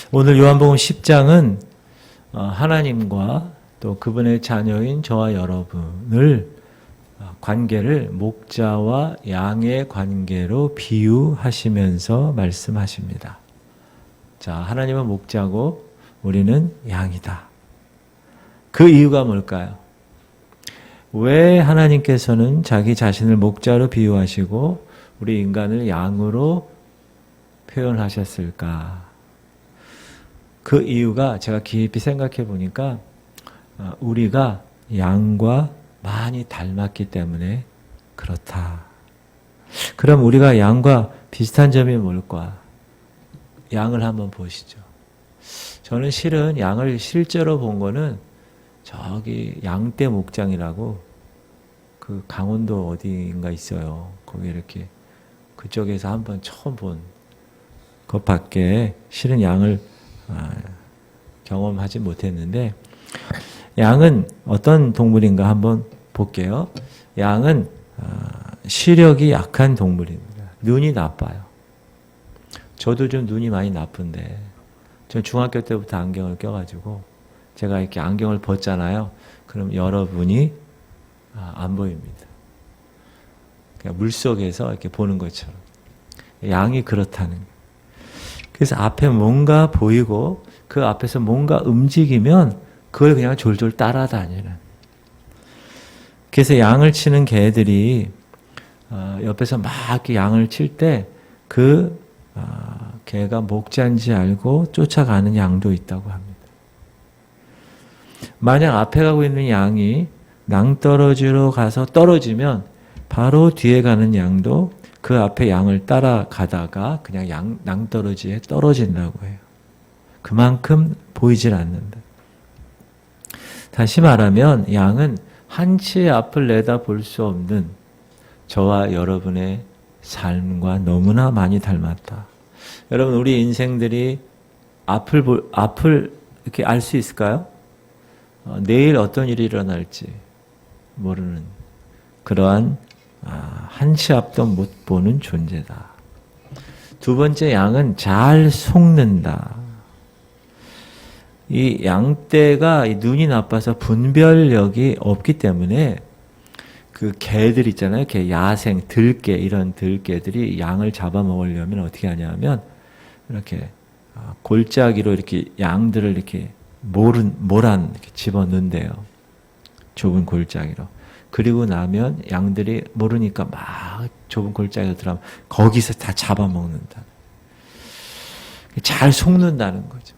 오늘 요한복음 10장은 하나님과 또 그분의 자녀인 저와 여러분을 관계를 목자와 양의 관계로 비유하시면서 말씀하십니다. 자, 하나님은 목자고 우리는 양이다. 그 이유가 뭘까요? 왜 하나님께서는 자기 자신을 목자로 비유하시고 우리 인간을 양으로 표현하셨을까? 그 이유가 제가 깊이 생각해 보니까 우리가 양과 많이 닮았기 때문에 그렇다. 그럼 우리가 양과 비슷한 점이 뭘까? 양을 한번 보시죠. 저는 실은 양을 실제로 본 거는 저기 양떼 목장이라고 그 강원도 어디인가 있어요. 거기 이렇게 그쪽에서 한번 처음 본 것 밖에 실은 양을 경험하지 못했는데, 양은 어떤 동물인가 한번 볼게요. 양은 시력이 약한 동물입니다. 눈이 나빠요. 저도 좀 눈이 많이 나쁜데, 전 중학교 때부터 안경을 껴가지고 제가 이렇게 안경을 벗잖아요. 그럼 여러분이 안 보입니다. 그냥 물속에서 이렇게 보는 것처럼. 양이 그렇다는 거예요. 그래서 앞에 뭔가 보이고 그 앞에서 뭔가 움직이면 그걸 그냥 졸졸 따라다니는. 그래서 양을 치는 개들이 옆에서 막 이렇게 양을 칠 때 그 개가 목자인지 알고 쫓아가는 양도 있다고 합니다. 만약 앞에 가고 있는 양이 낭떠러지로 가서 떨어지면 바로 뒤에 가는 양도 그 앞에 양을 따라가다가 그냥 낭떠러지에 떨어진다고 해요. 그만큼 보이질 않는다. 다시 말하면 양은 한치의 앞을 내다볼 수 없는 저와 여러분의 삶과 너무나 많이 닮았다. 여러분, 우리 인생들이 앞을 이렇게 알 수 있을까요? 내일 어떤 일이 일어날지 모르는 그러한 한치 앞도 못 보는 존재다. 두 번째, 양은 잘 속는다. 이 양떼가 눈이 나빠서 분별력이 없기 때문에 그 개들 있잖아요. 개, 야생, 들개, 이런 들개들이 양을 잡아먹으려면 어떻게 하냐면 이렇게 골짜기로 이렇게 양들을 이렇게 모란 이렇게 집어넣는데요. 좁은 골짜기로. 그리고 나면 양들이 모르니까 막 좁은 골짜기로 들어가면 거기서 다 잡아먹는다. 잘 속는다는 거죠.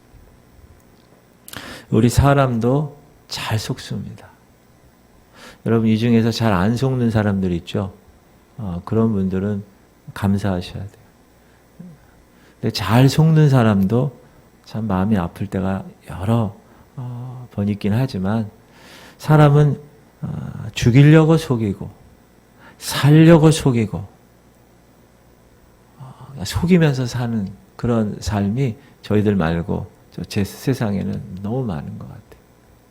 우리 사람도 잘 속습니다. 여러분, 이 중에서 잘 안 속는 사람들 있죠? 그런 분들은 감사하셔야 돼요. 근데 잘 속는 사람도 참 마음이 아플 때가 여러 번 있긴 하지만, 사람은 죽이려고 속이고 살려고 속이고 속이면서 사는 그런 삶이 저희들 말고 제 세상에는 너무 많은 것 같아요.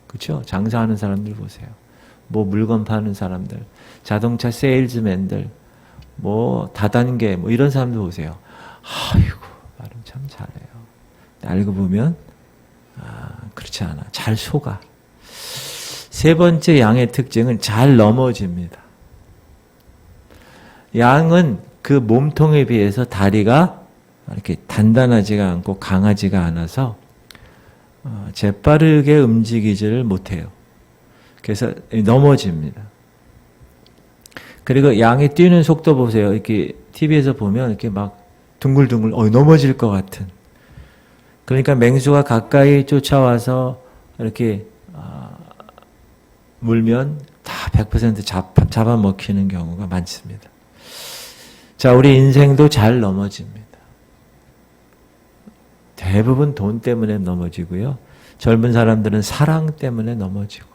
그렇죠? 장사하는 사람들 보세요. 뭐 물건 파는 사람들, 자동차 세일즈맨들, 뭐 다단계, 뭐 이런 사람들 보세요. 아이고, 말은 참 잘해요. 알고 보면 그렇지 않아. 잘 속아. 세 번째 양의 특징은 잘 넘어집니다. 양은 그 몸통에 비해서 다리가 이렇게 단단하지가 않고 강하지가 않아서 재빠르게 움직이지를 못해요. 그래서 넘어집니다. 그리고 양이 뛰는 속도 보세요. 이렇게 TV에서 보면 이렇게 막 둥글둥글 넘어질 것 같은. 그러니까 맹수가 가까이 쫓아와서 이렇게 물면 다 100% 잡아먹히는 경우가 많습니다. 자, 우리 인생도 잘 넘어집니다. 대부분 돈 때문에 넘어지고요. 젊은 사람들은 사랑 때문에 넘어지고,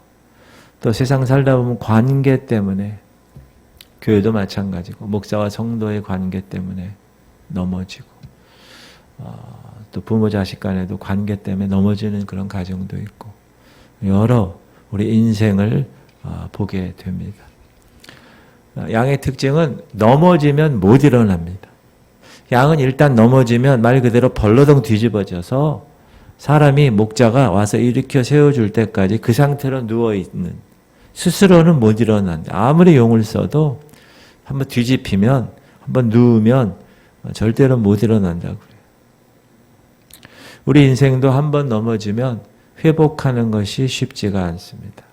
또 세상 살다 보면 관계 때문에, 교회도 마찬가지고 목사와 성도의 관계 때문에 넘어지고, 또 부모 자식 간에도 관계 때문에 넘어지는 그런 가정도 있고, 여러 우리 인생을 보게 됩니다. 양의 특징은 넘어지면 못 일어납니다. 양은 일단 넘어지면 말 그대로 벌러덩 뒤집어져서 사람이 목자가 와서 일으켜 세워줄 때까지 그 상태로 누워있는, 스스로는 못 일어난다. 아무리 용을 써도 한번 뒤집히면, 한번 누우면 절대로 못 일어난다고 그래요. 우리 인생도 한번 넘어지면 회복하는 것이 쉽지가 않습니다.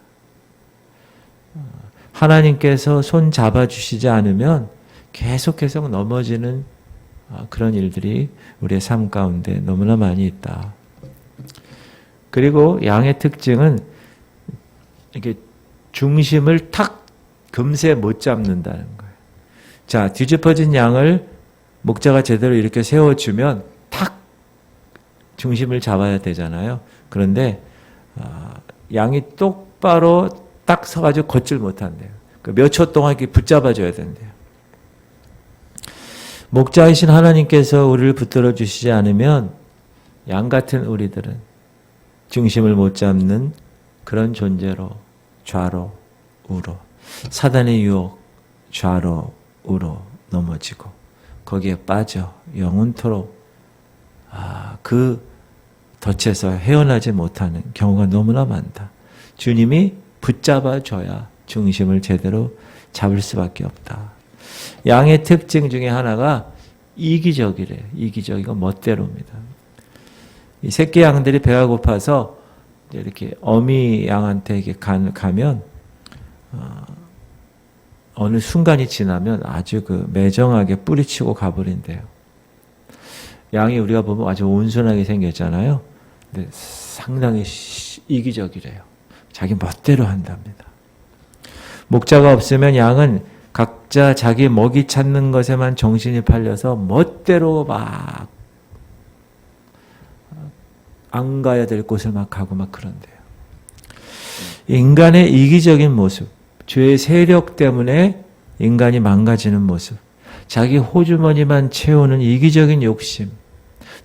하나님께서 손 잡아주시지 않으면 계속 넘어지는 그런 일들이 우리의 삶 가운데 너무나 많이 있다. 그리고 양의 특징은 이렇게 중심을 탁 금세 못 잡는다는 거예요. 자, 뒤집어진 양을 목자가 제대로 이렇게 세워주면 탁 중심을 잡아야 되잖아요. 그런데 양이 똑바로 딱 서가지고 걷질 못한대요. 몇 초 동안 이렇게 붙잡아줘야 된대요. 목자이신 하나님께서 우리를 붙들어 주시지 않으면 양 같은 우리들은 중심을 못 잡는 그런 존재로 좌로 우로, 사단의 유혹 좌로 우로 넘어지고 거기에 빠져 영원토록 그 덫에서 헤어나지 못하는 경우가 너무나 많다. 주님이 붙잡아줘야 중심을 제대로 잡을 수밖에 없다. 양의 특징 중에 하나가 이기적이래요. 이기적이고 멋대로입니다. 이 새끼 양들이 배가 고파서 이렇게 어미 양한테 이렇게 가면 어느 순간이 지나면 아주 매정하게 뿌리치고 가버린대요. 양이 우리가 보면 아주 온순하게 생겼잖아요. 근데 상당히 이기적이래요. 자기 멋대로 한답니다. 목자가 없으면 양은 각자 자기 먹이 찾는 것에만 정신이 팔려서 멋대로 막 안 가야 될 곳을 막 가고 막 그런대요. 인간의 이기적인 모습, 죄의 세력 때문에 인간이 망가지는 모습, 자기 호주머니만 채우는 이기적인 욕심,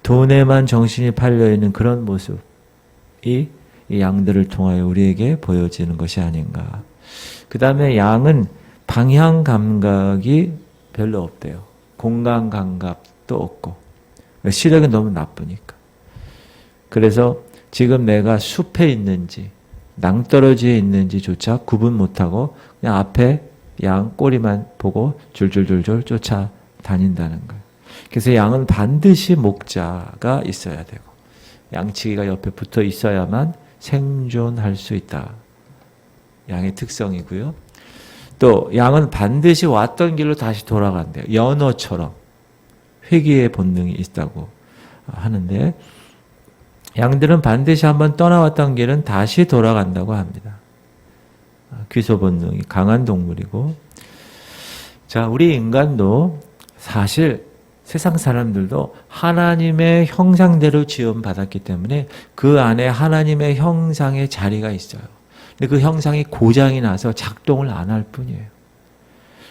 돈에만 정신이 팔려있는 그런 모습이 이 양들을 통하여 우리에게 보여지는 것이 아닌가. 그 다음에 양은 방향 감각이 별로 없대요. 공간 감각도 없고 시력이 너무 나쁘니까. 그래서 지금 내가 숲에 있는지 낭떠러지에 있는지조차 구분 못하고 그냥 앞에 양 꼬리만 보고 줄줄줄줄 쫓아다닌다는 거예요. 그래서 양은 반드시 목자가 있어야 되고 양치기가 옆에 붙어 있어야만 생존할 수 있다. 양의 특성이고요. 또 양은 반드시 왔던 길로 다시 돌아간대요. 연어처럼 회귀의 본능이 있다고 하는데 양들은 반드시 한번 떠나왔던 길은 다시 돌아간다고 합니다. 귀소 본능이 강한 동물이고, 자, 우리 인간도 사실 세상 사람들도 하나님의 형상대로 지음받았기 때문에 그 안에 하나님의 형상의 자리가 있어요. 근데 그 형상이 고장이 나서 작동을 안 할 뿐이에요.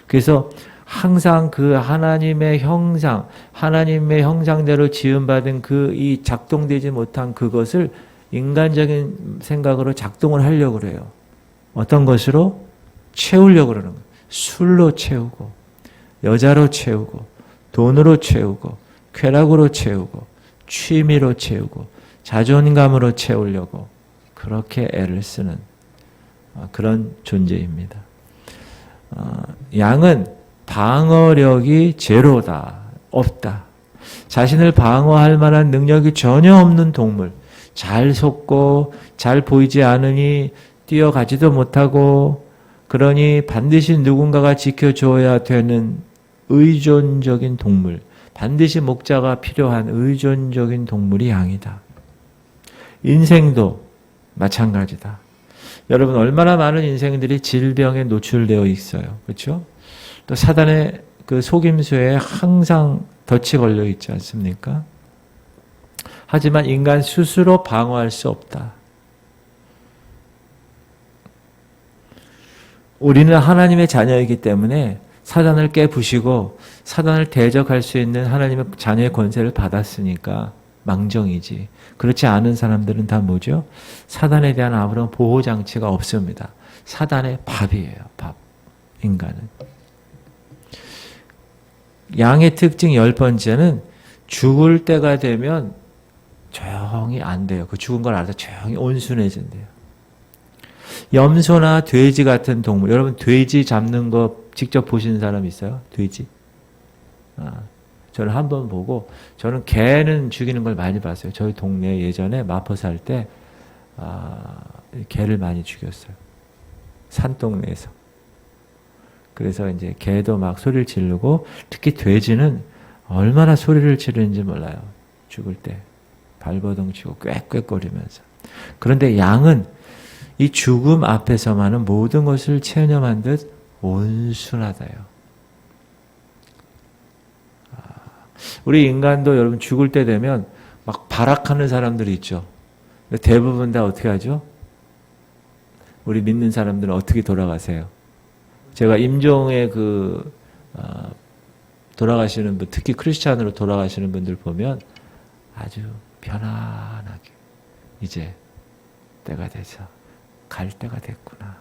그래서 항상 그 하나님의 형상, 하나님의 형상대로 지음받은 이 작동되지 못한 그것을 인간적인 생각으로 작동을 하려고 그래요. 어떤 것으로? 채우려고 그러는 거예요. 술로 채우고, 여자로 채우고, 돈으로 채우고, 쾌락으로 채우고, 취미로 채우고, 자존감으로 채우려고 그렇게 애를 쓰는 그런 존재입니다. 양은 방어력이 제로다, 없다. 자신을 방어할 만한 능력이 전혀 없는 동물, 잘 속고 잘 보이지 않으니 뛰어가지도 못하고 그러니 반드시 누군가가 지켜줘야 되는 의존적인 동물, 반드시 목자가 필요한 의존적인 동물이 양이다. 인생도 마찬가지다. 여러분 얼마나 많은 인생들이 질병에 노출되어 있어요. 그렇죠? 또 사단의 그 속임수에 항상 덫이 걸려 있지 않습니까? 하지만 인간 스스로 방어할 수 없다. 우리는 하나님의 자녀이기 때문에 사단을 깨부시고 사단을 대적할 수 있는 하나님의 자녀의 권세를 받았으니까 망정이지. 그렇지 않은 사람들은 다 뭐죠? 사단에 대한 아무런 보호장치가 없습니다. 사단의 밥이에요. 밥. 인간은. 양의 특징 10번째는 죽을 때가 되면 조용히 안 돼요. 그 죽은 걸 알아서 조용히 온순해진대요. 염소나 돼지 같은 동물, 여러분 돼지 잡는 거 직접 보시는 사람 있어요? 돼지? 저는 한 번 보고, 저는 개는 죽이는 걸 많이 봤어요. 저희 동네 예전에 마포 살 때 개를 많이 죽였어요. 산동네에서. 그래서 이제 개도 막 소리를 지르고, 특히 돼지는 얼마나 소리를 지르는지 몰라요. 죽을 때. 발버둥 치고 꽥꽥거리면서. 그런데 양은 이 죽음 앞에서만은 모든 것을 체념한 듯 온순하다요. 우리 인간도 여러분 죽을 때 되면 막 발악하는 사람들이 있죠. 대부분 다 어떻게 하죠? 우리 믿는 사람들은 어떻게 돌아가세요? 제가 임종의 돌아가시는 분, 특히 크리스찬으로 돌아가시는 분들 보면 아주 편안하게 이제 때가 돼서 갈 때가 됐구나.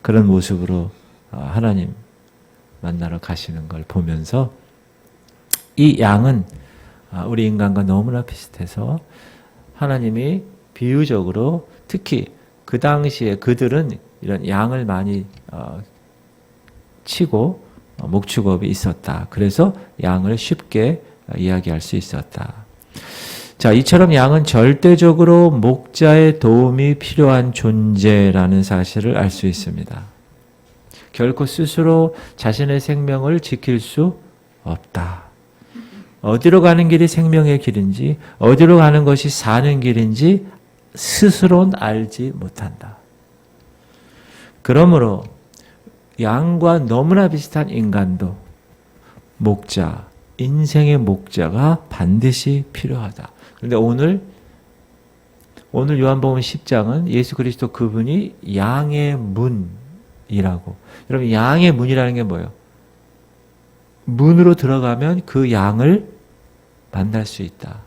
그런 모습으로 하나님 만나러 가시는 걸 보면서 이 양은 우리 인간과 너무나 비슷해서 하나님이 비유적으로 특히 그 당시에 그들은 이런 양을 많이 치고 목축업이 있었다. 그래서 양을 쉽게 이야기할 수 있었다. 자, 이처럼 양은 절대적으로 목자의 도움이 필요한 존재라는 사실을 알 수 있습니다. 결코 스스로 자신의 생명을 지킬 수 없다. 어디로 가는 길이 생명의 길인지, 어디로 가는 것이 사는 길인지 스스로는 알지 못한다. 그러므로 양과 너무나 비슷한 인간도 목자, 인생의 목자가 반드시 필요하다. 그런데 오늘 요한복음 10장은 예수 그리스도 그분이 양의 문이라고. 여러분, 양의 문이라는 게 뭐예요? 문으로 들어가면 그 양을 만날 수 있다.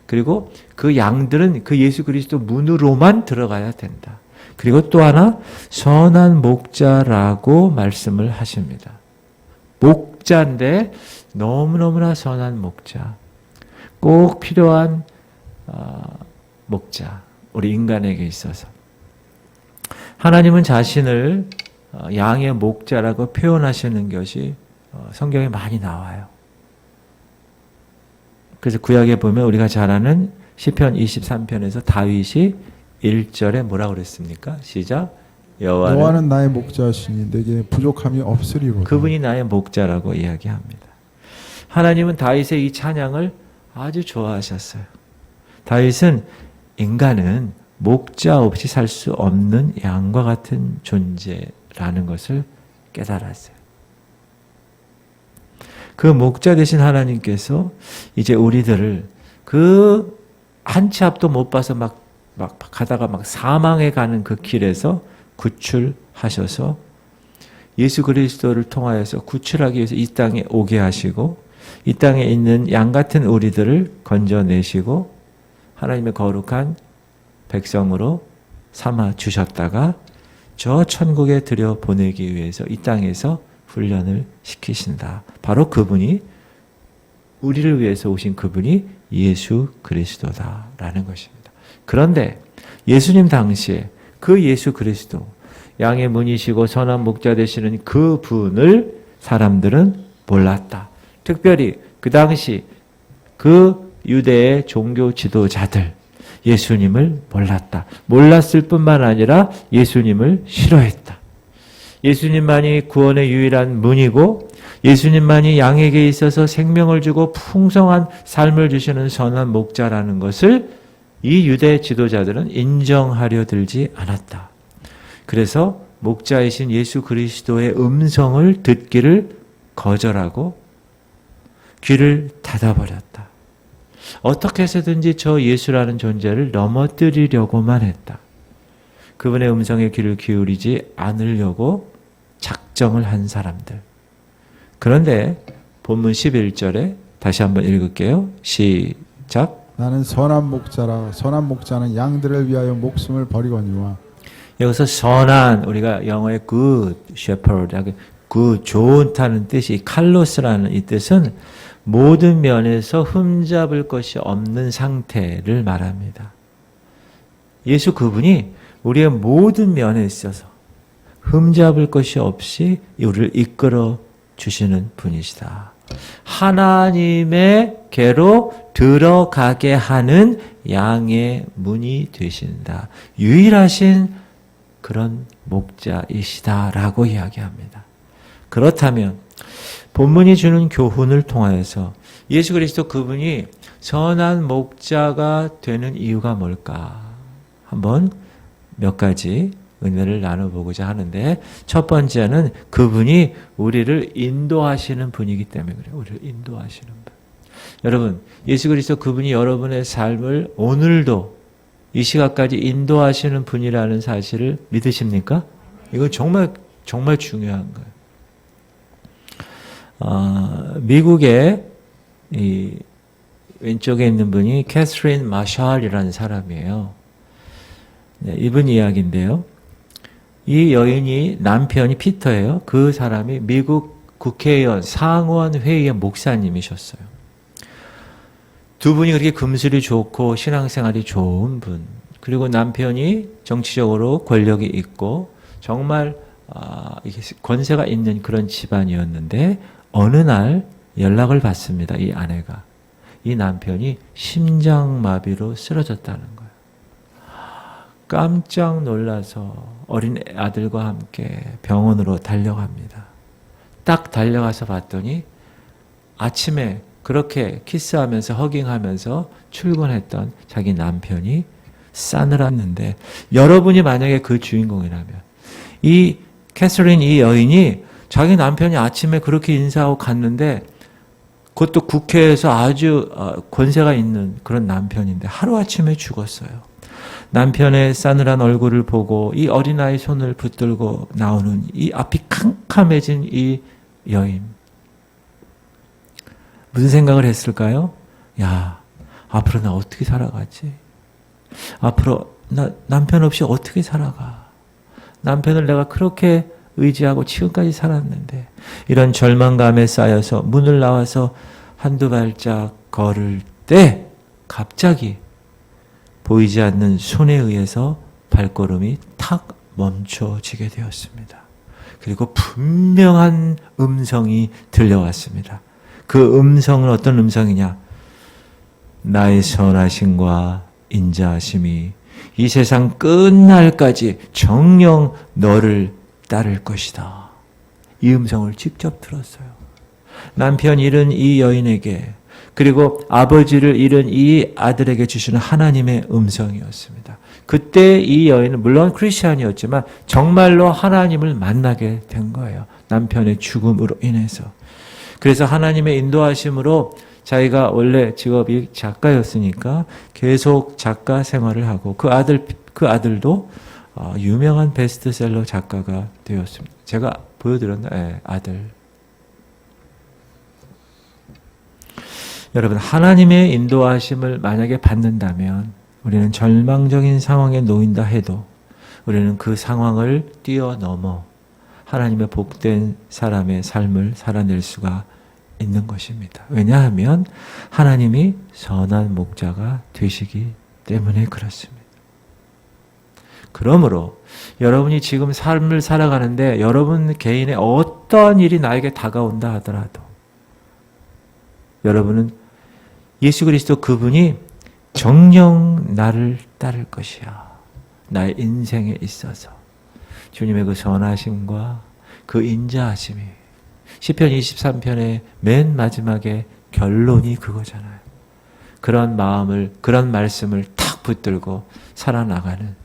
그리고 그 양들은 그 예수 그리스도 문으로만 들어가야 된다. 그리고 또 하나, 선한 목자라고 말씀을 하십니다. 목자인데 너무너무나 선한 목자. 꼭 필요한 목자. 우리 인간에게 있어서. 하나님은 자신을 양의 목자라고 표현하시는 것이 성경에 많이 나와요. 그래서 구약에 보면 우리가 잘 아는 시편 23편에서 다윗이 1절에 뭐라고 그랬습니까? 시작. 여호와는 나의 목자시니 내게 부족함이 없으리로다. 그분이 나의 목자라고 이야기합니다. 하나님은 다윗의 이 찬양을 아주 좋아하셨어요. 다윗은 인간은 목자 없이 살 수 없는 양과 같은 존재라는 것을 깨달았어요. 그 목자 되신 하나님께서 이제 우리들을 그 한 치 앞도 못 봐서 막 가다가 막 사망에 가는 그 길에서 구출하셔서 예수 그리스도를 통하여서 구출하기 위해서 이 땅에 오게 하시고 이 땅에 있는 양 같은 우리들을 건져내시고 하나님의 거룩한 백성으로 삼아 주셨다가 저 천국에 들여보내기 위해서 이 땅에서 훈련을 시키신다. 바로 그분이 우리를 위해서 오신 그분이 예수 그리스도다라는 것입니다. 그런데 예수님 당시에 그 예수 그리스도 양의 문이시고 선한 목자 되시는 그 분을 사람들은 몰랐다. 특별히 그 당시 그 유대의 종교 지도자들 예수님을 몰랐다. 몰랐을 뿐만 아니라 예수님을 싫어했다. 예수님만이 구원의 유일한 문이고 예수님만이 양에게 있어서 생명을 주고 풍성한 삶을 주시는 선한 목자라는 것을 이 유대 지도자들은 인정하려 들지 않았다. 그래서 목자이신 예수 그리스도의 음성을 듣기를 거절하고 귀를 닫아버렸다. 어떻게 해서든지 저 예수라는 존재를 넘어뜨리려고만 했다. 그분의 음성에 귀를 기울이지 않으려고 작정을 한 사람들. 그런데 본문 11절에 다시 한번 읽을게요. 시작. 나는 선한 목자라. 선한 목자는 양들을 위하여 목숨을 버리거니와. 여기서 선한, 우리가 영어의 good shepherd, good, 좋다는 뜻이 칼로스라는 이 뜻은 모든 면에서 흠잡을 것이 없는 상태를 말합니다. 예수 그분이 우리의 모든 면에 있어서 흠잡을 것이 없이 우리를 이끌어 주시는 분이시다. 하나님의께로 들어가게 하는 양의 문이 되신다. 유일하신 그런 목자이시다라고 이야기합니다. 그렇다면 본문이 주는 교훈을 통하여서 예수 그리스도 그분이 선한 목자가 되는 이유가 뭘까? 한번 몇 가지 은혜를 나눠보고자 하는데, 첫 번째는 그분이 우리를 인도하시는 분이기 때문에 그래요. 우리를 인도하시는 분. 여러분, 예수 그리스도 그분이 여러분의 삶을 오늘도 이 시각까지 인도하시는 분이라는 사실을 믿으십니까? 이건 정말 중요한 거예요. 미국의 이 왼쪽에 있는 분이 캐서린 마샬이라는 사람이에요. 네, 이분 이야기인데요. 이 여인이 남편이 피터예요. 그 사람이 미국 국회의원 상원회의의 목사님이셨어요. 두 분이 그렇게 금술이 좋고 신앙생활이 좋은 분, 그리고 남편이 정치적으로 권력이 있고 정말 권세가 있는 그런 집안이었는데, 어느 날 연락을 받습니다. 이 아내가. 이 남편이 심장마비로 쓰러졌다는 거예요. 깜짝 놀라서 어린 아들과 함께 병원으로 달려갑니다. 딱 달려가서 봤더니 아침에 그렇게 키스하면서 허깅하면서 출근했던 자기 남편이 싸늘했는데, 여러분이 만약에 그 주인공이라면, 이 캐서린 이 여인이 자기 남편이 아침에 그렇게 인사하고 갔는데, 그것도 국회에서 아주 권세가 있는 그런 남편인데 하루아침에 죽었어요. 남편의 싸늘한 얼굴을 보고 이 어린아이 손을 붙들고 나오는 이 앞이 캄캄해진 이 여인, 무슨 생각을 했을까요? 야, 앞으로 나 어떻게 살아가지? 앞으로 나 남편 없이 어떻게 살아가? 남편을 내가 그렇게 의지하고 지금까지 살았는데, 이런 절망감에 쌓여서 문을 나와서 한두 발짝 걸을 때 갑자기 보이지 않는 손에 의해서 발걸음이 탁 멈춰지게 되었습니다. 그리고 분명한 음성이 들려왔습니다. 그 음성은 어떤 음성이냐? 나의 선하심과 인자하심이 이 세상 끝날까지 정녕 너를 따를 것이다. 이 음성을 직접 들었어요. 남편 잃은 이 여인에게, 그리고 아버지를 잃은 이 아들에게 주시는 하나님의 음성이었습니다. 그때 이 여인은 물론 크리스찬이었지만 정말로 하나님을 만나게 된 거예요. 남편의 죽음으로 인해서. 그래서 하나님의 인도하심으로 자기가 원래 직업이 작가였으니까 계속 작가 생활을 하고, 그 아들도 유명한 베스트셀러 작가가 되었습니다. 제가 보여드렸나? 네, 아들. 여러분, 하나님의 인도하심을 만약에 받는다면 우리는 절망적인 상황에 놓인다 해도 우리는 그 상황을 뛰어넘어 하나님의 복된 사람의 삶을 살아낼 수가 있는 것입니다. 왜냐하면 하나님이 선한 목자가 되시기 때문에 그렇습니다. 그러므로 여러분이 지금 삶을 살아가는데 여러분 개인의 어떠한 일이 나에게 다가온다 하더라도 여러분은 예수 그리스도 그분이 정녕 나를 따를 것이야. 나의 인생에 있어서 주님의 그 선하심과 그 인자하심이, 시편 23편의 맨 마지막에 결론이 그거잖아요. 그런 마음을, 그런 말씀을 탁 붙들고 살아나가는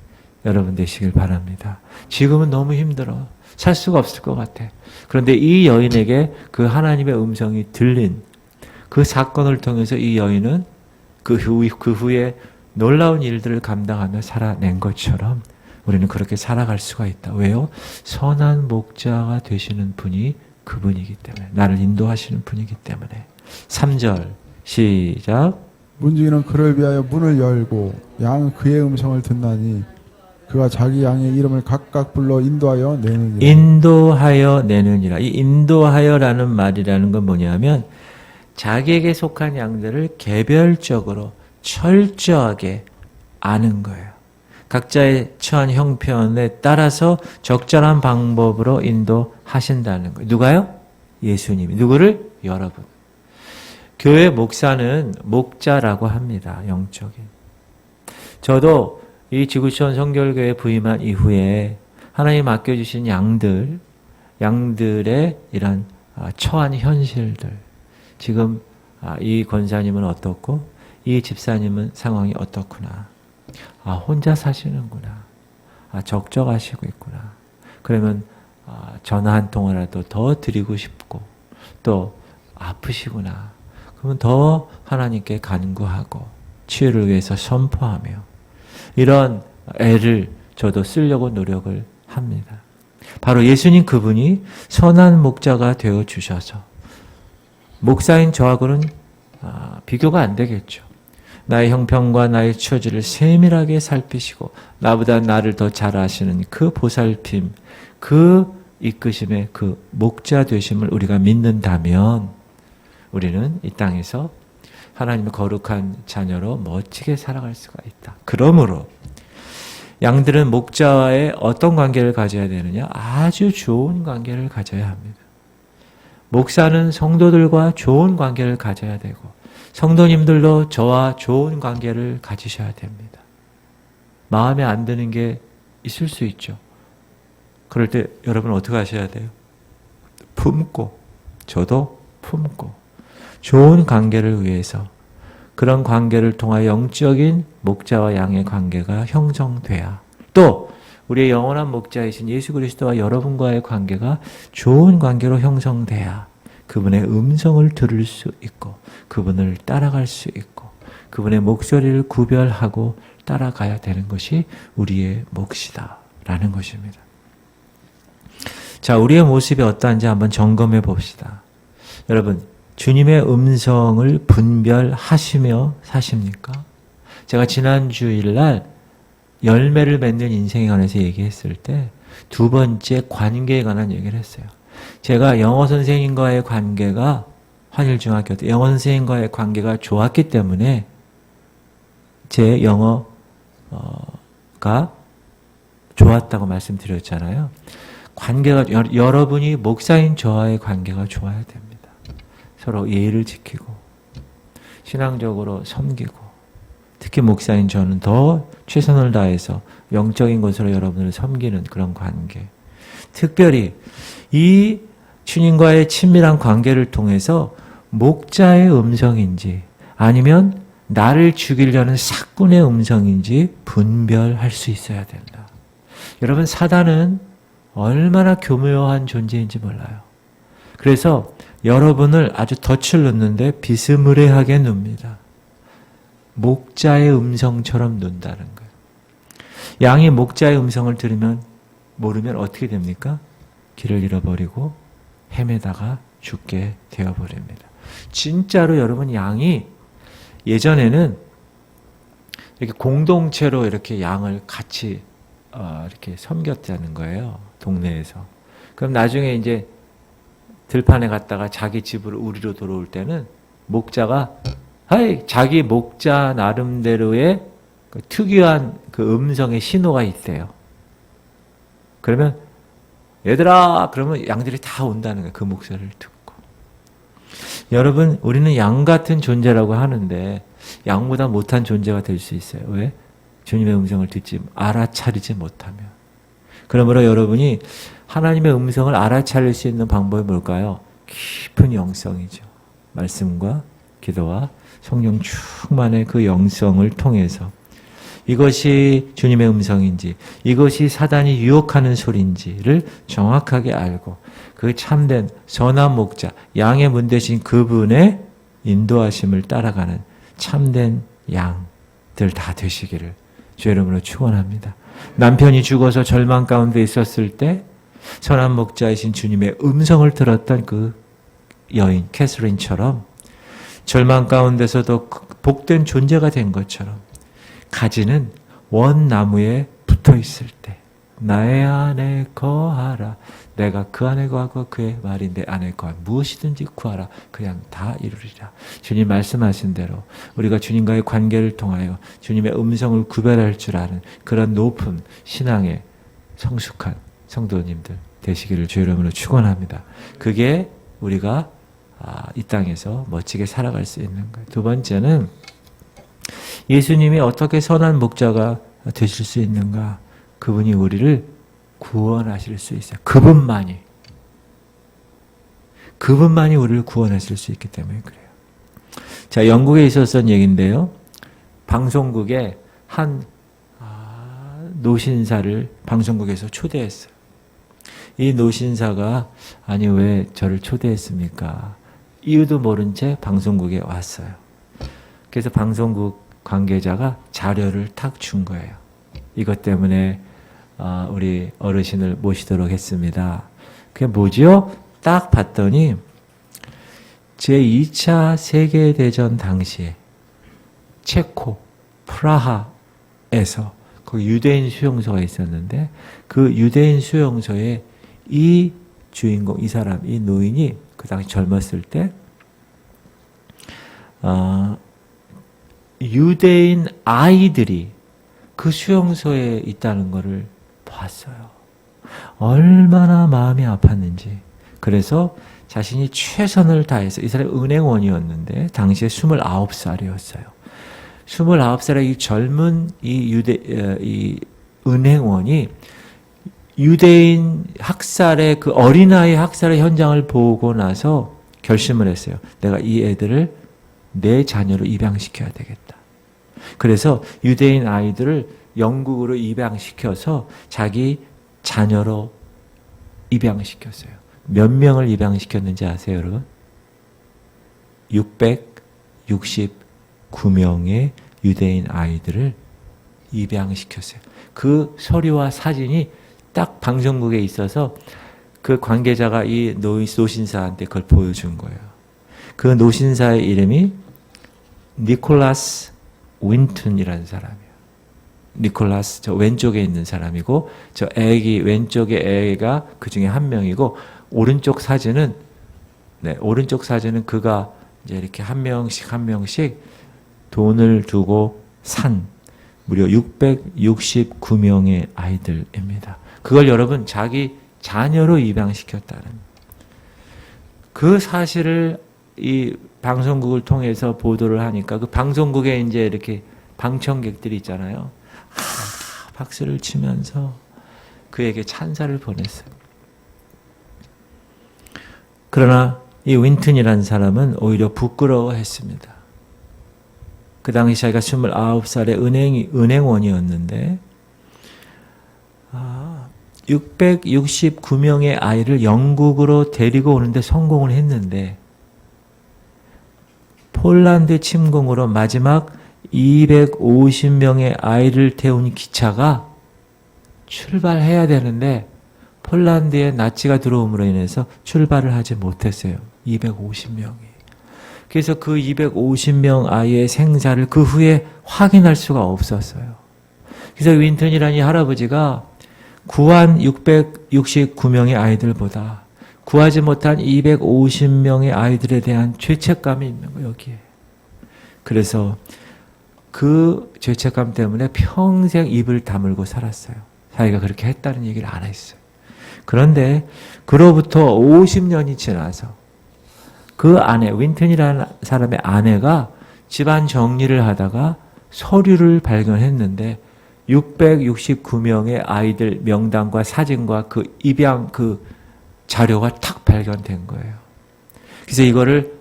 여러분 되시길 바랍니다. 지금은 너무 힘들어. 살 수가 없을 것 같아. 그런데 이 여인에게 그 하나님의 음성이 들린 그 사건을 통해서 이 여인은 그 후에 놀라운 일들을 감당하며 살아낸 것처럼 우리는 그렇게 살아갈 수가 있다. 왜요? 선한 목자가 되시는 분이 그분이기 때문에, 나를 인도하시는 분이기 때문에. 3절 시작. 문지기는 그를 위하여 문을 열고 양은 그의 음성을 듣나니 그가 자기 양의 이름을 각각 불러 인도하여 내느니라. 인도하여 내느니라. 이 인도하여라는 말이라는 건 뭐냐면 자기에게 속한 양들을 개별적으로 철저하게 아는 거예요. 각자의 처한 형편에 따라서 적절한 방법으로 인도하신다는 거예요. 누가요? 예수님이. 누구를? 여러분. 교회 목사는 목자라고 합니다. 영적인. 저도 이 지구촌 성결교회 부임한 이후에 하나님 맡겨주신 양들의 이런 처한 현실들, 지금 이 권사님은 어떻고 이 집사님은 상황이 어떻구나. 혼자 사시는구나. 적적하시고 있구나. 그러면 전화 한 통화라도 더 드리고 싶고 또 아프시구나. 그러면 더 하나님께 간구하고 치유를 위해서 선포하며 이런 애를 저도 쓰려고 노력을 합니다. 바로 예수님 그분이 선한 목자가 되어주셔서 목사인 저하고는 비교가 안 되겠죠. 나의 형편과 나의 처지를 세밀하게 살피시고 나보다 나를 더 잘 아시는 그 보살핌, 그 이끄심의 그 목자 되심을 우리가 믿는다면 우리는 이 땅에서 하나님의 거룩한 자녀로 멋지게 살아갈 수가 있다. 그러므로 양들은 목자와의 어떤 관계를 가져야 되느냐? 아주 좋은 관계를 가져야 합니다. 목사는 성도들과 좋은 관계를 가져야 되고 성도님들도 저와 좋은 관계를 가지셔야 됩니다. 마음에 안 드는 게 있을 수 있죠. 그럴 때 여러분 어떻게 하셔야 돼요? 품고, 저도 품고 좋은 관계를 위해서 그런 관계를 통하여 영적인 목자와 양의 관계가 형성돼야 또 우리의 영원한 목자이신 예수 그리스도와 여러분과의 관계가 좋은 관계로 형성돼야 그분의 음성을 들을 수 있고 그분을 따라갈 수 있고 그분의 목소리를 구별하고 따라가야 되는 것이 우리의 몫이다라는 것입니다. 자, 우리의 모습이 어떠한지 한번 점검해 봅시다. 여러분, 주님의 음성을 분별하시며 사십니까? 제가 지난 주일날 열매를 맺는 인생에 관해서 얘기했을 때 두 번째 관계에 관한 얘기를 했어요. 제가 영어 선생님과의 관계가 환일중학교 때 영어 선생님과의 관계가 좋았기 때문에 제 영어가 좋았다고 말씀드렸잖아요. 관계가 여러분이 목사인 저와의 관계가 좋아야 됩니다. 서로 예의를 지키고 신앙적으로 섬기고 특히 목사인 저는 더 최선을 다해서 영적인 것으로 여러분을 섬기는 그런 관계. 특별히 이 주님과의 친밀한 관계를 통해서 목자의 음성인지 아니면 나를 죽이려는 사꾼의 음성인지 분별할 수 있어야 된다. 여러분, 사단은 얼마나 교묘한 존재인지 몰라요. 그래서 여러분을 아주 덫을 놓는데 비스무리하게 놉니다. 목자의 음성처럼 논다는 거예요. 양이 목자의 음성을 들으면 모르면 어떻게 됩니까? 길을 잃어버리고 헤매다가 죽게 되어버립니다. 진짜로 여러분, 양이 예전에는 이렇게 공동체로 이렇게 양을 같이 이렇게 섬겼다는 거예요. 동네에서. 그럼 나중에 이제 들판에 갔다가 자기 집으로 우리로 돌아올 때는 목자가 자기 목자 나름대로의 그 특유한 그 음성의 신호가 있대요. 그러면 얘들아 그러면 양들이 다 온다는 거예요. 그 목소리를 듣고. 여러분, 우리는 양 같은 존재라고 하는데 양보다 못한 존재가 될 수 있어요. 왜? 주님의 음성을 알아차리지 못하면. 그러므로 여러분이 하나님의 음성을 알아차릴 수 있는 방법이 뭘까요? 깊은 영성이죠. 말씀과 기도와 성령 충만의 그 영성을 통해서 이것이 주님의 음성인지 이것이 사단이 유혹하는 소리인지를 정확하게 알고 그 참된 선한 목자, 양의 문 대신 그분의 인도하심을 따라가는 참된 양들 다 되시기를 주의 이름으로 축원합니다. 남편이 죽어서 절망 가운데 있었을 때 선한 목자이신 주님의 음성을 들었던 그 여인 캐서린처럼 절망 가운데서도 복된 존재가 된 것처럼 가지는 원나무에 붙어 있을 때 나의 안에 거하라. 내가 그 안에 거하고 그의 말이 내 안에 거하라. 무엇이든지 구하라. 그냥 다 이루리라. 주님 말씀하신 대로 우리가 주님과의 관계를 통하여 주님의 음성을 구별할 줄 아는 그런 높은 신앙의 성숙한 성도님들 되시기를 주 이름으로 축원합니다. 그게 우리가 이 땅에서 멋지게 살아갈 수 있는 거예요. 두 번째는 예수님이 어떻게 선한 목자가 되실 수 있는가? 그분이 우리를 구원하실 수 있어요. 그분만이 우리를 구원하실 수 있기 때문에 그래요. 자, 영국에 있었던 얘기인데요. 방송국에 한 노신사를 방송국에서 초대했어요. 이 노신사가 아니 왜 저를 초대했습니까? 이유도 모른 채 방송국에 왔어요. 그래서 방송국 관계자가 자료를 탁 준 거예요. 이것 때문에 우리 어르신을 모시도록 했습니다. 그게 뭐죠? 딱 봤더니 제2차 세계대전 당시에 체코 프라하에서 거기 유대인 수용소가 있었는데 그 유대인 수용소에 이 주인공, 이 사람, 이 노인이 그 당시 젊었을 때 유대인 아이들이 그 수용소에 있다는 것을 봤어요. 얼마나 마음이 아팠는지. 그래서 자신이 최선을 다해서 이 사람이 은행원이었는데 당시에 29살이었어요. 29살의 이 젊은 이 은행원이 유대인 학살의 그 어린아이 학살의 현장을 보고 나서 결심을 했어요. 내가 이 애들을 내 자녀로 입양시켜야 되겠다. 그래서 유대인 아이들을 영국으로 입양시켜서 자기 자녀로 입양시켰어요. 몇 명을 입양시켰는지 아세요, 여러분? 669명의 유대인 아이들을 입양시켰어요. 그 서류와 사진이 딱 방송국에 있어서 그 관계자가 이 노신사한테 그걸 보여준 거예요. 그 노신사의 이름이 니콜라스 윈튼이라는 사람이에요. 니콜라스 저 왼쪽에 있는 사람이고 저 애기 왼쪽에 애가 그 중에 한 명이고 오른쪽 사진은 그가 이제 이렇게 한 명씩 돈을 두고 산 무려 669명의 아이들입니다. 그걸 여러분 자기 자녀로 입양시켰다는 그 사실을 이 방송국을 통해서 보도를 하니까 그 방송국에 이제 이렇게 방청객들이 있잖아요. 박수를 치면서 그에게 찬사를 보냈어요. 그러나 이 윈튼이라는 사람은 오히려 부끄러워했습니다. 그 당시 자기가 29살의 은행원이었는데 669명의 아이를 영국으로 데리고 오는데 성공을 했는데 폴란드 침공으로 마지막 250명의 아이를 태운 기차가 출발해야 되는데 폴란드에 나치가 들어옴으로 인해서 출발을 하지 못했어요. 250명이. 그래서 그 250명 아이의 생사를 그 후에 확인할 수가 없었어요. 그래서 윈턴이라는 이 할아버지가 구한 669명의 아이들보다 구하지 못한 250명의 아이들에 대한 죄책감이 있는 거예요, 여기에. 그래서 그 죄책감 때문에 평생 입을 다물고 살았어요. 자기가 그렇게 했다는 얘기를 안 했어요. 그런데 그로부터 50년이 지나서 그 아내, 윈튼이라는 사람의 아내가 집안 정리를 하다가 서류를 발견했는데 669명의 아이들 명단과 사진과 그 입양 그 자료가 탁 발견된 거예요. 그래서 이거를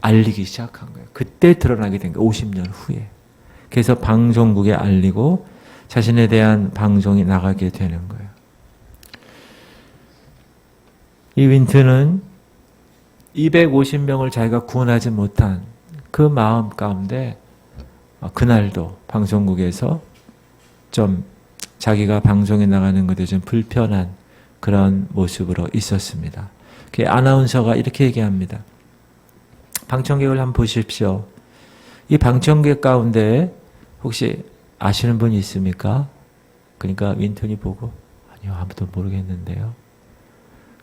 알리기 시작한 거예요. 그때 드러나게 된 거예요. 50년 후에. 그래서 방송국에 알리고 자신에 대한 방송이 나가게 되는 거예요. 이 윈튼은 250명을 자기가 구원하지 못한 그 마음 가운데 그날도 방송국에서 좀 자기가 방송에 나가는 것에 좀 불편한 그런 모습으로 있었습니다. 그 아나운서가 이렇게 얘기합니다. 방청객을 한번 보십시오. 이 방청객 가운데 혹시 아시는 분이 있습니까? 그러니까 윈턴이 보고 아니요, 아무도 모르겠는데요.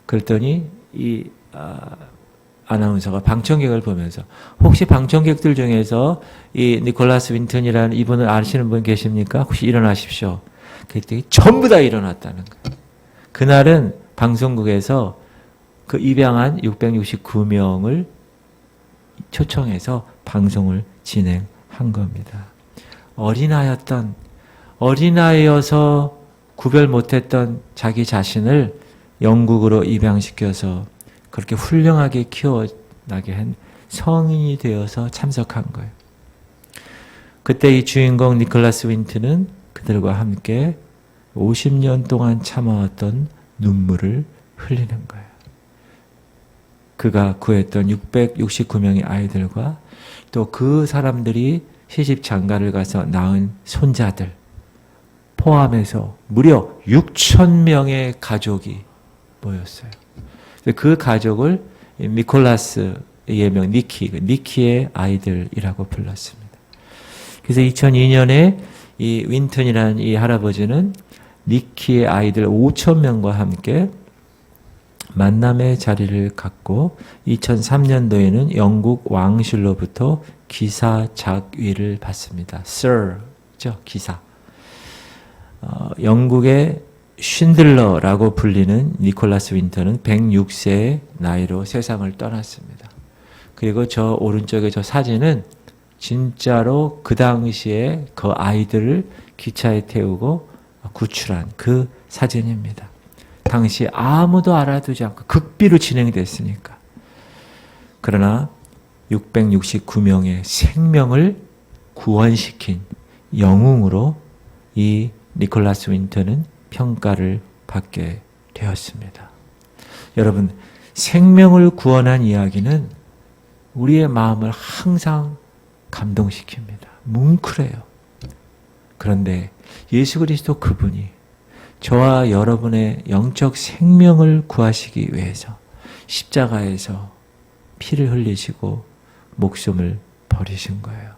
그랬더니 이 아나운서가 방청객을 보면서 혹시 방청객들 중에서 이 니콜라스 윈턴이라는 이분을 아시는 분 계십니까? 혹시 일어나십시오. 그랬더니 전부 다 일어났다는 거예요. 그날은 방송국에서 그 입양한 669명을 초청해서 방송을 진행한 겁니다. 어린아이여서 구별 못했던 자기 자신을 영국으로 입양시켜서 그렇게 훌륭하게 키워나게 한 성인이 되어서 참석한 거예요. 그때 이 주인공 니콜라스 윈튼은 그들과 함께 50년 동안 참아왔던 눈물을 흘리는 거예요. 그가 구했던 669명의 아이들과 또 그 사람들이 시집 장가를 가서 낳은 손자들 포함해서 무려 6,000명의 가족이 모였어요. 그 가족을 미콜라스 예명 니키의 아이들이라고 불렀습니다. 그래서 2002년에 이 윈턴이라는 이 할아버지는 니키의 아이들 5,000명과 함께 만남의 자리를 갖고 2003년도에는 영국 왕실로부터 기사 작위를 받습니다. Sir죠, 기사. 영국의 쉰들러라고 불리는 니콜라스 윈턴은 106세의 나이로 세상을 떠났습니다. 그리고 저 오른쪽에 저 사진은 진짜로 그 당시에 그 아이들을 기차에 태우고 구출한 그 사진입니다. 당시 아무도 알아두지 않고 극비로 진행됐으니까. 그러나 669명의 생명을 구원시킨 영웅으로 이 니콜라스 윈턴은 평가를 받게 되었습니다. 여러분, 생명을 구원한 이야기는 우리의 마음을 항상 감동시킵니다. 뭉클해요. 그런데 예수 그리스도 그분이 저와 여러분의 영적 생명을 구하시기 위해서 십자가에서 피를 흘리시고 목숨을 버리신 거예요.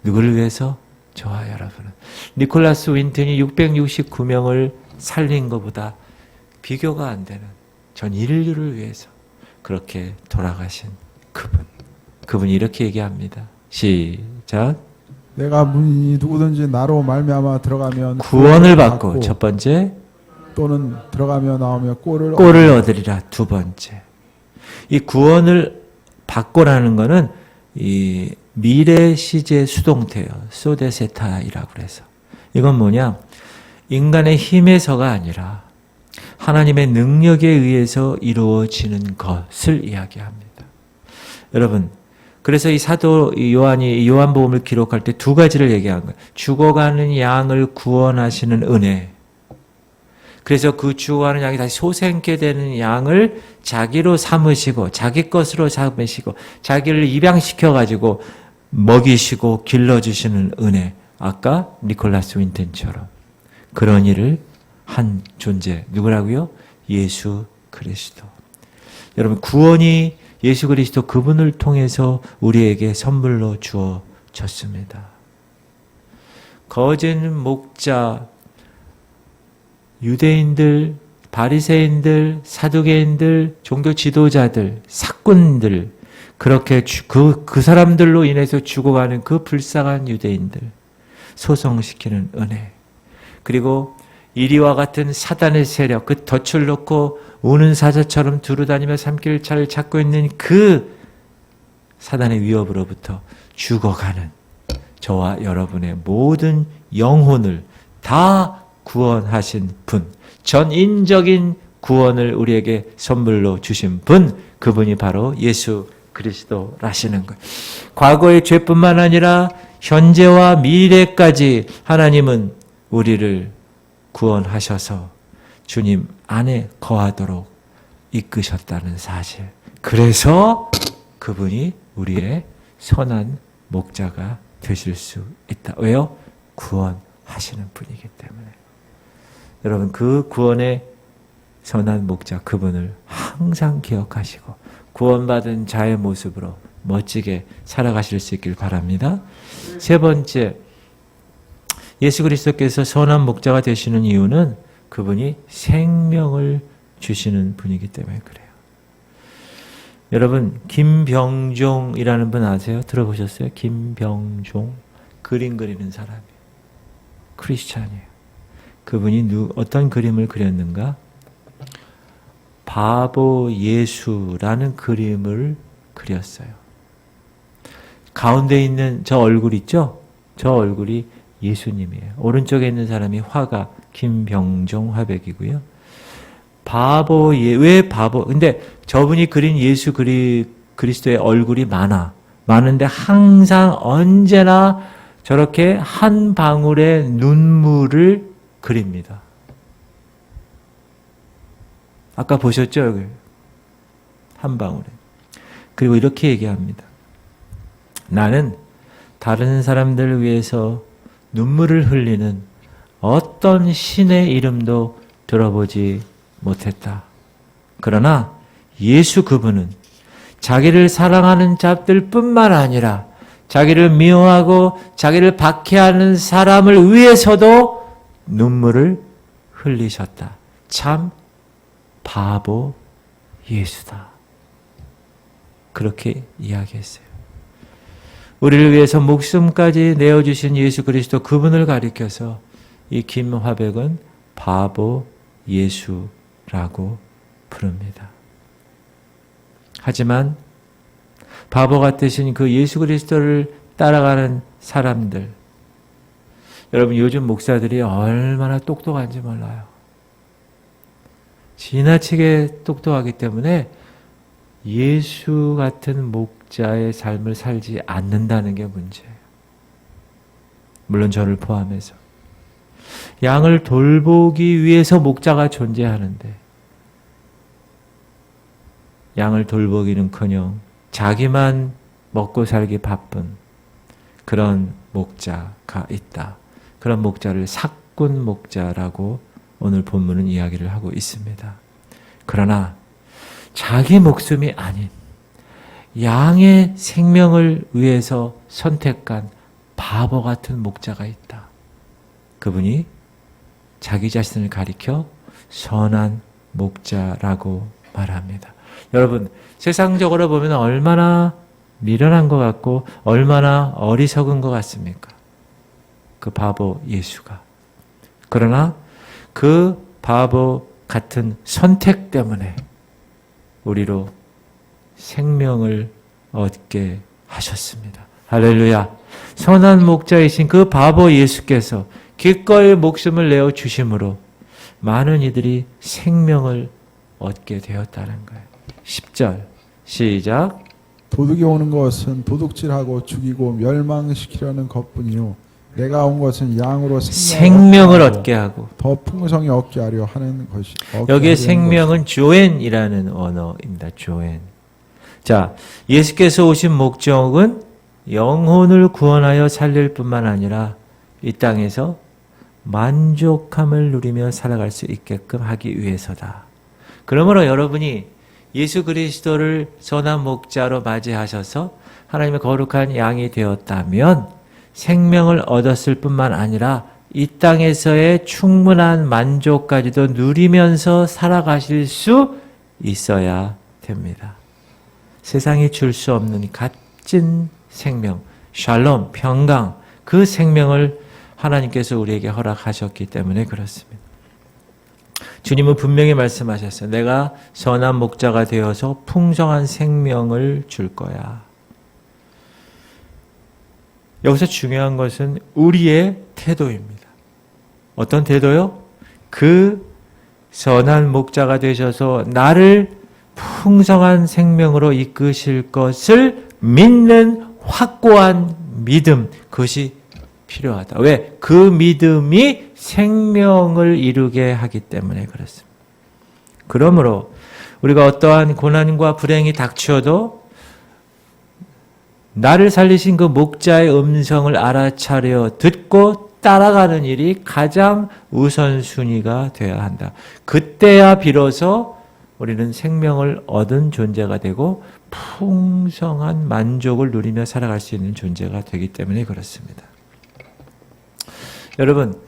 누구를 위해서? 저와 여러분은. 니콜라스 윈턴이 669명을 살린 것보다 비교가 안 되는 전 인류를 위해서 그렇게 돌아가신 그분. 그분이 이렇게 얘기합니다. 시작. 내가 문이 누구든지 나로 말미암아 들어가면 구원을 받고 첫 번째, 또는 들어가며 나오며 꼴을 얻으리라 두 번째. 이 구원을 받고라는 것은 이 미래 시제 수동태예요. 소데세타이라고 그래서. 이건 뭐냐? 인간의 힘에서가 아니라 하나님의 능력에 의해서 이루어지는 것을 이야기합니다. 여러분, 그래서 이 사도 요한이 요한복음을 기록할 때 두 가지를 얘기한 거예요. 죽어가는 양을 구원하시는 은혜. 그래서 그 죽어가는 양이 다시 소생케 되는 양을 자기로 삼으시고 자기 것으로 삼으시고 자기를 입양시켜가지고 먹이시고 길러주시는 은혜. 아까 니콜라스 윈턴처럼 그런 일을 한 존재. 누구라고요? 예수 그리스도. 여러분, 구원이 예수 그리스도 그분을 통해서 우리에게 선물로 주어졌습니다. 거짓 목자, 유대인들, 바리새인들, 사두개인들, 종교 지도자들, 사꾼들, 그렇게 그 사람들로 인해서 죽어가는 그 불쌍한 유대인들 소송시키는 은혜. 그리고 이리와 같은 사단의 세력, 그 덫을 놓고 우는 사자처럼 두루다니며 삼킬 차를 찾고 있는 그 사단의 위협으로부터 죽어가는 저와 여러분의 모든 영혼을 다 구원하신 분, 전인적인 구원을 우리에게 선물로 주신 분, 그분이 바로 예수 그리스도라시는 거예요. 과거의 죄뿐만 아니라 현재와 미래까지 하나님은 우리를 구원하셔서 주님 안에 거하도록 이끄셨다는 사실. 그래서 그분이 우리의 선한 목자가 되실 수 있다. 왜요? 구원하시는 분이기 때문에. 여러분, 그 구원의 선한 목자 그분을 항상 기억하시고 구원받은 자의 모습으로 멋지게 살아가실 수 있길 바랍니다. 세 번째, 예수 그리스도께서 선한 목자가 되시는 이유는 그분이 생명을 주시는 분이기 때문에 그래요. 여러분, 김병종이라는 분 아세요? 들어보셨어요? 김병종. 그림 그리는 사람이에요. 크리스찬이에요. 그분이 어떤 그림을 그렸는가? 바보 예수라는 그림을 그렸어요. 가운데 있는 저 얼굴 있죠? 저 얼굴이 예수님이에요. 오른쪽에 있는 사람이 화가 김병종 화백이고요. 왜 바보? 근데 저분이 그린 예수 그리스도의 얼굴이 많은데 항상 언제나 저렇게 한 방울의 눈물을 그립니다. 아까 보셨죠? 여기 한 방울에. 그리고 이렇게 얘기합니다. 나는 다른 사람들을 위해서 눈물을 흘리는 어떤 신의 이름도 들어보지 못했다. 그러나 예수 그분은 자기를 사랑하는 자들 뿐만 아니라 자기를 미워하고 자기를 박해하는 사람을 위해서도 눈물을 흘리셨다. 참 바보 예수다. 그렇게 이야기했어요. 우리를 위해서 목숨까지 내어주신 예수 그리스도 그분을 가리켜서 이 김화백은 바보 예수라고 부릅니다. 하지만 바보 같으신 그 예수 그리스도를 따라가는 사람들, 여러분 요즘 목사들이 얼마나 똑똑한지 몰라요. 지나치게 똑똑하기 때문에 예수 같은 목자의 삶을 살지 않는다는 게 문제예요. 물론 저를 포함해서. 양을 돌보기 위해서 목자가 존재하는데 양을 돌보기는커녕 자기만 먹고 살기 바쁜 그런 목자가 있다. 그런 목자를 삭군 목자라고 오늘 본문은 이야기를 하고 있습니다. 그러나 자기 목숨이 아닌 양의 생명을 위해서 선택한 바보 같은 목자가 있다. 그분이 자기 자신을 가리켜 선한 목자라고 말합니다. 여러분, 세상적으로 보면 얼마나 미련한 것 같고 얼마나 어리석은 것 같습니까? 그 바보 예수가. 그러나 그 바보 같은 선택 때문에 우리로 생명을 얻게 하셨습니다. 할렐루야. 선한 목자이신 그 바보 예수께서 기꺼이 목숨을 내어 주심으로 많은 이들이 생명을 얻게 되었다는 거예요. 10절 시작. 도둑이 오는 것은 도둑질하고 죽이고 멸망시키려는 것뿐이요 내가 온 것은 양으로 생명을 얻게 하고 더 풍성히 얻게 하려 하는 것이. 여기에 생명은 조엔이라는 언어입니다. 조엔. 자, 예수께서 오신 목적은 영혼을 구원하여 살릴 뿐만 아니라 이 땅에서 만족함을 누리며 살아갈 수 있게끔 하기 위해서다. 그러므로 여러분이 예수 그리스도를 선한 목자로 맞이하셔서 하나님의 거룩한 양이 되었다면 생명을 얻었을 뿐만 아니라 이 땅에서의 충분한 만족까지도 누리면서 살아가실 수 있어야 됩니다. 세상이 줄 수 없는 값진 생명, 샬롬, 평강, 그 생명을 하나님께서 우리에게 허락하셨기 때문에 그렇습니다. 주님은 분명히 말씀하셨어요. 내가 선한 목자가 되어서 풍성한 생명을 줄 거야. 여기서 중요한 것은 우리의 태도입니다. 어떤 태도요? 그 선한 목자가 되셔서 나를 풍성한 생명으로 이끄실 것을 믿는 확고한 믿음, 그것이 필요하다. 왜? 그 믿음이 생명을 이루게 하기 때문에 그렇습니다. 그러므로 우리가 어떠한 고난과 불행이 닥쳐도 나를 살리신 그 목자의 음성을 알아차려 듣고 따라가는 일이 가장 우선순위가 되어야 한다. 그때야 비로소 우리는 생명을 얻은 존재가 되고 풍성한 만족을 누리며 살아갈 수 있는 존재가 되기 때문에 그렇습니다. 여러분,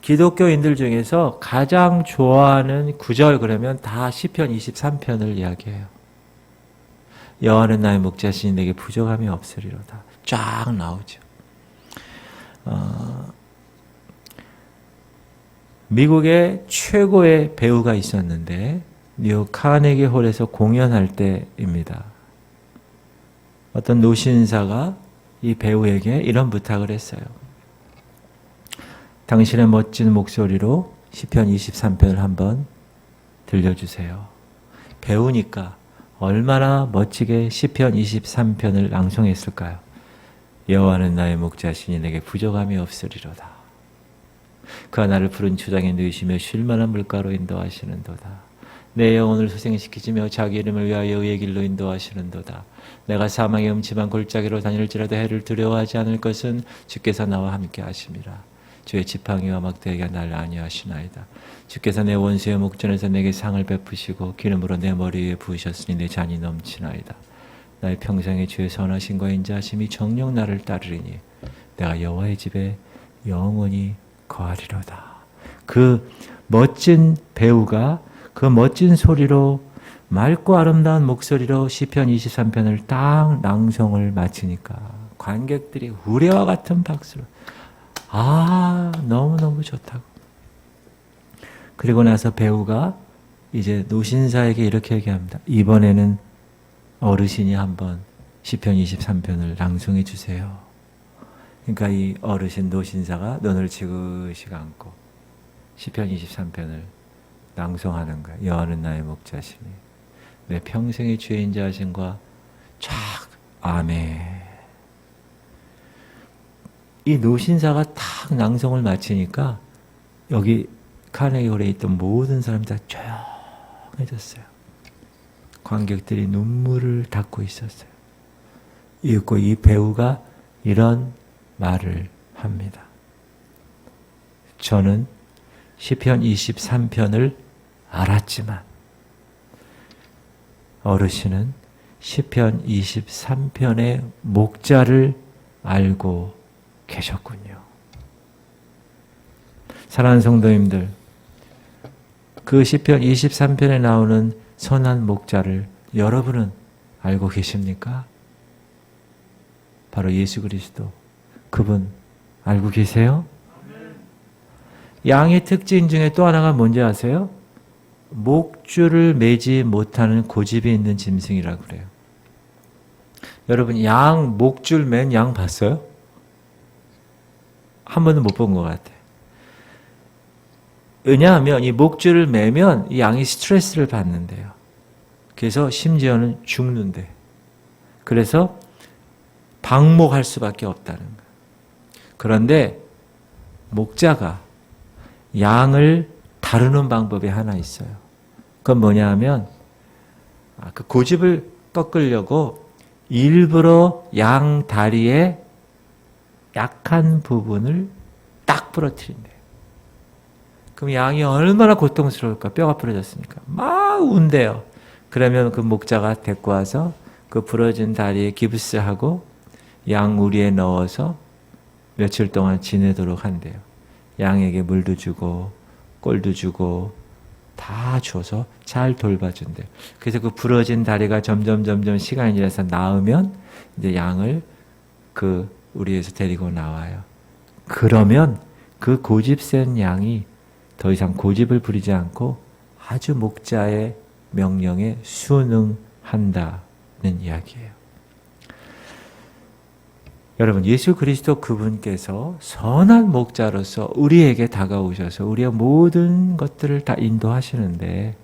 기독교인들 중에서 가장 좋아하는 구절 그러면 다 시편 23편을 이야기해요. 여호와는 나의 목자시니 내게 부족함이 없으리로다. 쫙 나오죠. 미국의 최고의 배우가 있었는데 뉴욕 카네기 홀에서 공연할 때입니다. 어떤 노신사가 이 배우에게 이런 부탁을 했어요. 당신의 멋진 목소리로 시편 23편을 한번 들려주세요. 배우니까 얼마나 멋지게 시편 23편을 낭송했을까요? 여호와는 나의 목자시니 내게 부족함이 없으리로다. 그가 나를 푸른 초장에 누이시며 쉴만한 물가로 인도하시는도다. 내 영혼을 소생시키시며 자기 이름을 위하여 의의 길로 인도하시는도다. 내가 사망의 음침한 골짜기로 다닐지라도 해를 두려워하지 않을 것은 주께서 나와 함께 하심이라. 주의 지팡이와 막대기가 날 안위하시나이다. 주께서 내 원수의 목전에서 내게 상을 베푸시고 기름으로 내 머리 위에 부으셨으니 내 잔이 넘치나이다. 나의 평생에 주의 선하심과 인자하심이 정녕 나를 따르리니 내가 여호와의 집에 영원히 거하리로다. 그 멋진 배우가 그 멋진 소리로 맑고 아름다운 목소리로 시편 23편을 딱 낭송을 마치니까 관객들이 우레와 같은 박수로 너무너무 좋다고. 그리고 나서 배우가 이제 노신사에게 이렇게 얘기합니다. 이번에는 어르신이 한번 시편 23편을 낭송해 주세요. 그러니까 이 어르신 노신사가 눈을 지그시 감고 시편 23편을 낭송하는 거예요. 여호와는 나의 목자시니 내 평생의 주의 인자하심과 쫙 아멘. 이 노신사가 탁 낭송을 마치니까 여기 카네기 홀에 있던 모든 사람들 다 조용해졌어요. 관객들이 눈물을 닦고 있었어요. 그리고 이 배우가 이런 말을 합니다. 저는 시편 23편을 알았지만 어르신은 시편 23편의 목자를 알고 계셨군요. 사랑하는 성도님들, 그 시편 23편에 나오는 선한 목자를 여러분은 알고 계십니까? 바로 예수 그리스도, 그분 알고 계세요? 양의 특징 중에 또 하나가 뭔지 아세요? 목줄을 매지 못하는 고집이 있는 짐승이라고 그래요. 여러분, 양 목줄 맨 양 봤어요? 한 번도 못 본 것 같아요. 왜냐하면 이 목줄을 매면 이 양이 스트레스를 받는데요. 그래서 심지어는 죽는데. 그래서 방목할 수밖에 없다는 거예요. 그런데 목자가 양을 다루는 방법이 하나 있어요. 그건 뭐냐 하면 그 고집을 꺾으려고 일부러 양 다리의 약한 부분을 딱 부러뜨린대요. 그럼 양이 얼마나 고통스러울까? 뼈가 부러졌으니까 막 운대요. 그러면 그 목자가 데리고 와서 그 부러진 다리에 기부스하고 양 우리에 넣어서 며칠 동안 지내도록 한대요. 양에게 물도 주고 꼴도 주고 다 줘서 잘 돌봐준대요. 그래서 그 부러진 다리가 점점 시간이 지나서 나으면 이제 양을 그 우리에서 데리고 나와요. 그러면 그 고집 센 양이 더 이상 고집을 부리지 않고 아주 목자의 명령에 순응한다는 이야기예요. 여러분, 예수 그리스도 그분께서 선한 목자로서 우리에게 다가오셔서 우리의 모든 것들을 다 인도하시는데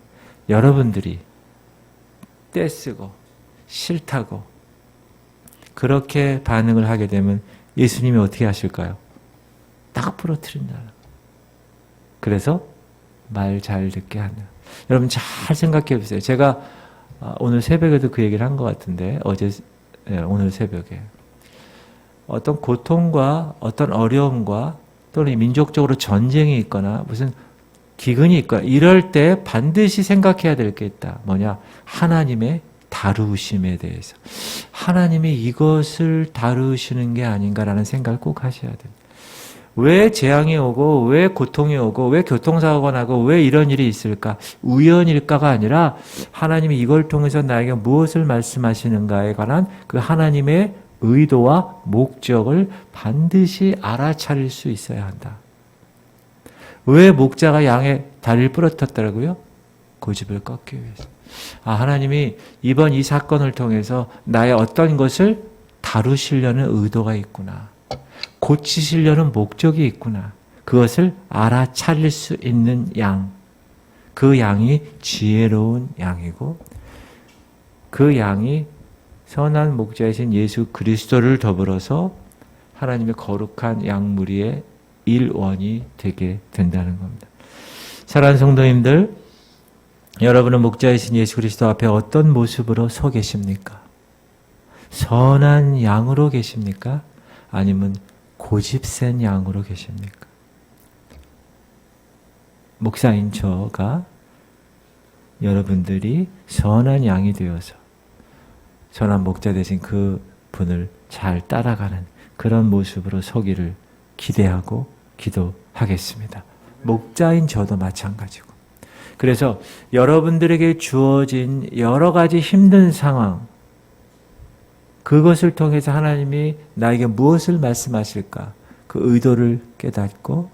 여러분들이 떼쓰고 싫다고 그렇게 반응을 하게 되면 예수님이 어떻게 하실까요? 딱 부러뜨린다. 그래서 말 잘 듣게 하는. 여러분 잘 생각해 보세요. 제가 오늘 새벽에도 그 얘기를 한 것 같은데 오늘 새벽에 어떤 고통과 어떤 어려움과 또는 민족적으로 전쟁이 있거나 무슨 기근이 있거나 이럴 때 반드시 생각해야 될 게 있다. 뭐냐? 하나님의 다루심에 대해서. 하나님이 이것을 다루시는 게 아닌가라는 생각을 꼭 하셔야 됩니다. 왜 재앙이 오고 왜 고통이 오고 왜 교통사고가 나고 왜 이런 일이 있을까? 우연일까가 아니라 하나님이 이걸 통해서 나에게 무엇을 말씀하시는가에 관한 그 하나님의 의도와 목적을 반드시 알아차릴 수 있어야 한다. 왜 목자가 양의 다리를 부러뜨렸더라고요? 고집을 꺾기 위해서. 하나님이 이번 이 사건을 통해서 나의 어떤 것을 다루시려는 의도가 있구나. 고치시려는 목적이 있구나. 그것을 알아차릴 수 있는 양. 그 양이 지혜로운 양이고 그 양이 선한 목자이신 예수 그리스도를 더불어서 하나님의 거룩한 양무리의 일원이 되게 된다는 겁니다. 사랑하는 성도님들, 여러분은 목자이신 예수 그리스도 앞에 어떤 모습으로 서 계십니까? 선한 양으로 계십니까? 아니면 고집센 양으로 계십니까? 목사인 저가 여러분들이 선한 양이 되어서 선한 목자 되신 그 분을 잘 따라가는 그런 모습으로 서기를 기대하고 기도하겠습니다. 목자인 저도 마찬가지고. 그래서 여러분들에게 주어진 여러 가지 힘든 상황, 그것을 통해서 하나님이 나에게 무엇을 말씀하실까? 그 의도를 깨닫고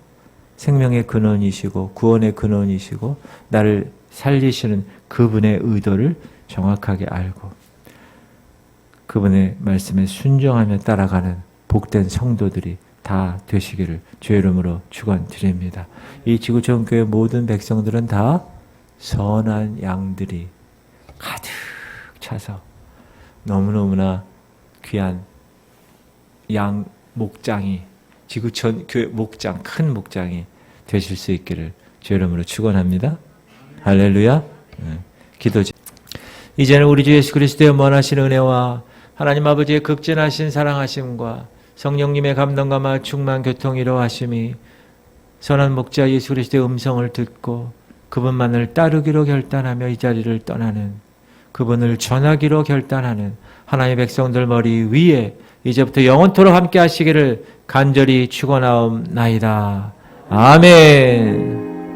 생명의 근원이시고 구원의 근원이시고 나를 살리시는 그분의 의도를 정확하게 알고 그분의 말씀에 순종하며 따라가는 복된 성도들이 다 되시기를 주의 이름으로 축원드립니다. 이 지구촌 교회 모든 백성들은 다 선한 양들이 가득 차서 너무너무나 귀한 양 목장이 지구촌 교회 목장, 큰 목장이 되실 수 있기를 주의 이름으로 축원합니다. 할렐루야. 기도. 이제는 우리 주 예수 그리스도의 원하신 은혜와 하나님 아버지의 극진하신 사랑하심과 성령님의 감동과 충만 교통 이루하심이 선한 목자 예수 그리스도의 음성을 듣고 그분만을 따르기로 결단하며 이 자리를 떠나는 그분을 전하기로 결단하는 하나님의 백성들 머리 위에 이제부터 영원토록 함께 하시기를 간절히 축원하옵나이다. 아멘.